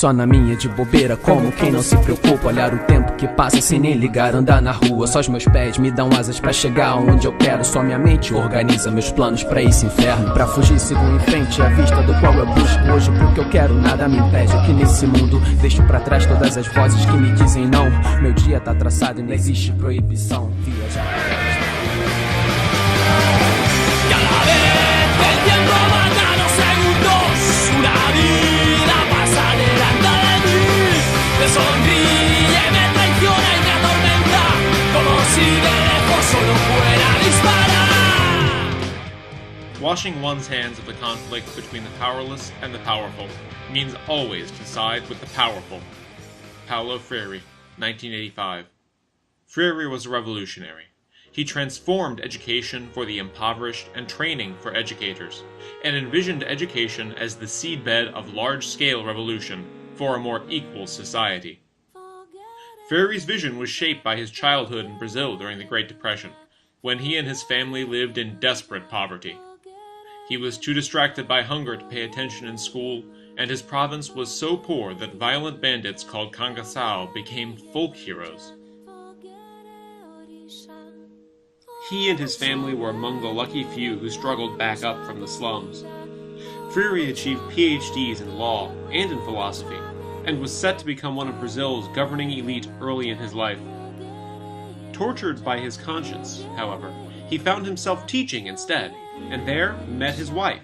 Só na minha de bobeira, como quem não se preocupa. Olhar o tempo que passa sem nem ligar, andar na rua. Só os meus pés me dão asas pra chegar onde eu quero. Só minha mente organiza meus planos pra esse inferno. Pra fugir sigo em frente, a vista do qual eu busco. Hoje pro que eu quero, nada me impede. Aqui nesse mundo, deixo pra trás todas as vozes que me dizem não. Meu dia tá traçado e não existe proibição. Viajar. Cada vez que el tiempo mata los segundos, una vida pasa delante de mí. Me sonríe, me traiciona y me atormenta, como si de lejos solo fuera a disparar. Washing one's hands of the conflict between the powerless and the powerful means always to side with the powerful. Paulo Freire, 1985. Freire was a revolutionary. He transformed education for the impoverished and training for educators, and envisioned education as the seedbed of large-scale revolution for a more equal society. Freire's vision was shaped by his childhood in Brazil during the Great Depression, when he and his family lived in desperate poverty. He was too distracted by hunger to pay attention in school, and his province was so poor that violent bandits called cangaçal became folk heroes. He and his family were among the lucky few who struggled back up from the slums. Freire achieved PhDs in law and in philosophy, and was set to become one of Brazil's governing elite early in his life. Tortured by his conscience, however, he found himself teaching instead, and there met his wife.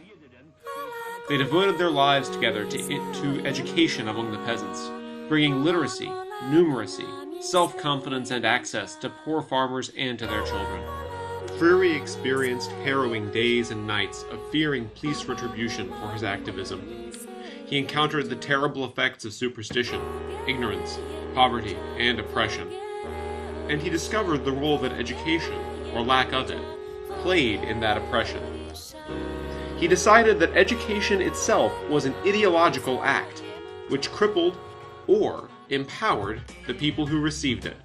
They devoted their lives together to education among the peasants, bringing literacy, numeracy, self-confidence, and access to poor farmers and to their children. Freire experienced harrowing days and nights of fearing police retribution for his activism. He encountered the terrible effects of superstition, ignorance, poverty, and oppression. And he discovered the role that education, or lack of it, played in that oppression. He decided that education itself was an ideological act, which crippled or empowered the people who received it.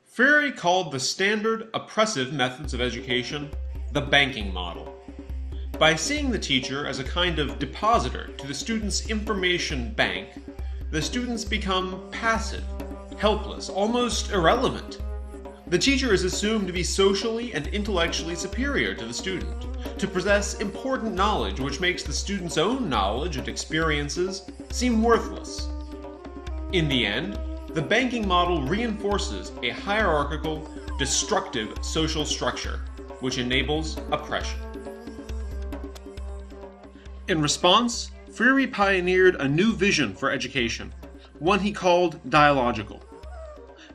Freire called the standard oppressive methods of education the banking model. By seeing the teacher as a kind of depositor to the student's information bank, the students become passive, helpless, almost irrelevant. The teacher is assumed to be socially and intellectually superior to the student, to possess important knowledge which makes the student's own knowledge and experiences seem worthless. In the end, the banking model reinforces a hierarchical, destructive social structure, which enables oppression. In response, Freire pioneered a new vision for education, one he called dialogical.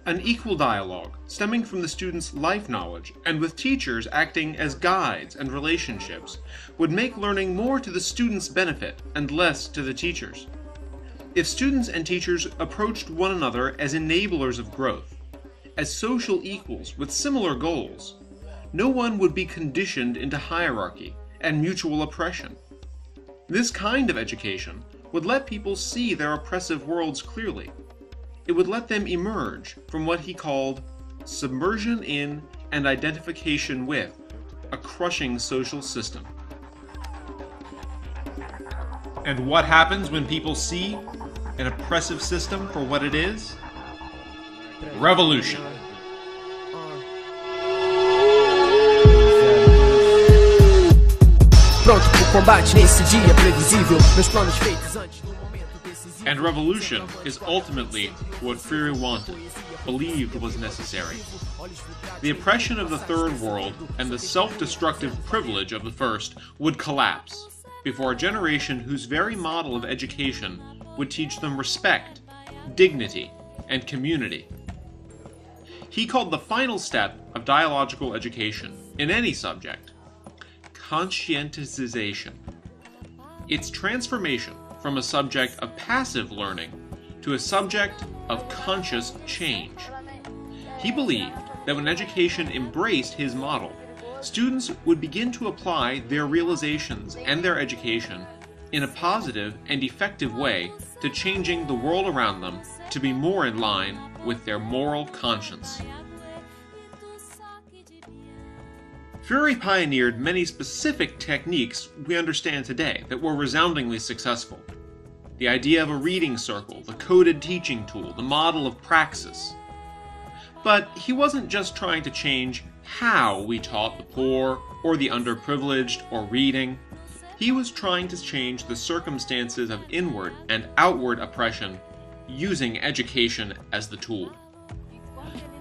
An equal dialogue, stemming from the student's life knowledge, and with teachers acting as guides and relationships, would make learning more to the student's benefit and less to the teachers. If students and teachers approached one another as enablers of growth, as social equals with similar goals, no one would be conditioned into hierarchy and mutual oppression. This kind of education would let people see their oppressive worlds clearly. It would let them emerge from what he called submersion in and identification with a crushing social system. And what happens when people see an oppressive system for what it is? Revolution. Pronto pro combate nesse dia previsível, meus planos feitos antes do momento decisivo. And revolution is ultimately what Freire wanted, believed was necessary. The oppression of the Third World and the self-destructive privilege of the First would collapse before a generation whose very model of education would teach them respect, dignity, and community. He called the final step of dialogical education in any subject conscientization. Its transformation from a subject of passive learning to a subject of conscious change. He believed that when education embraced his model, students would begin to apply their realizations and their education in a positive and effective way to changing the world around them to be more in line with their moral conscience. Freire pioneered many specific techniques we understand today that were resoundingly successful. The idea of a reading circle, the coded teaching tool, the model of praxis. But he wasn't just trying to change how we taught the poor, or the underprivileged, or reading. He was trying to change the circumstances of inward and outward oppression using education as the tool.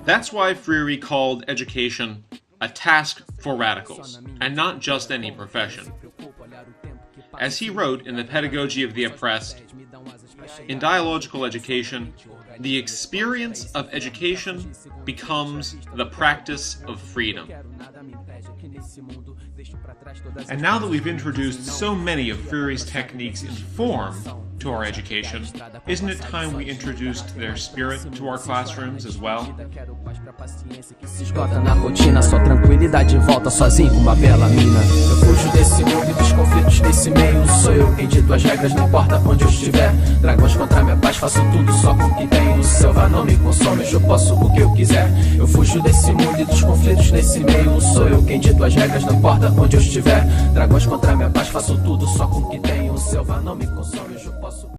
That's why Freire called education a task for radicals, and not just any profession. As he wrote in The Pedagogy of the Oppressed, in dialogical education, the experience of education becomes the practice of freedom. And now that we've introduced so many of Freire's techniques in form to our education, isn't it time we introduced their spirit to our classrooms as well? Se esgota na rotina, só tranquilidade volta sozinho com uma bela mina. Eu fujo desse mundo e dos conflitos desse meio. Sou eu quem dito as regras, não importa onde eu estiver. Dragões contra minha paz, faço tudo só com o que tenho. O selva não me consome, hoje eu posso o que eu quiser. Eu fujo desse mundo e dos conflitos desse meio. Sou eu quem dito as regras, não importa onde eu estiver. Dragões contra minha paz, faço tudo só com o que tenho. O selva não me consome, hoje eu posso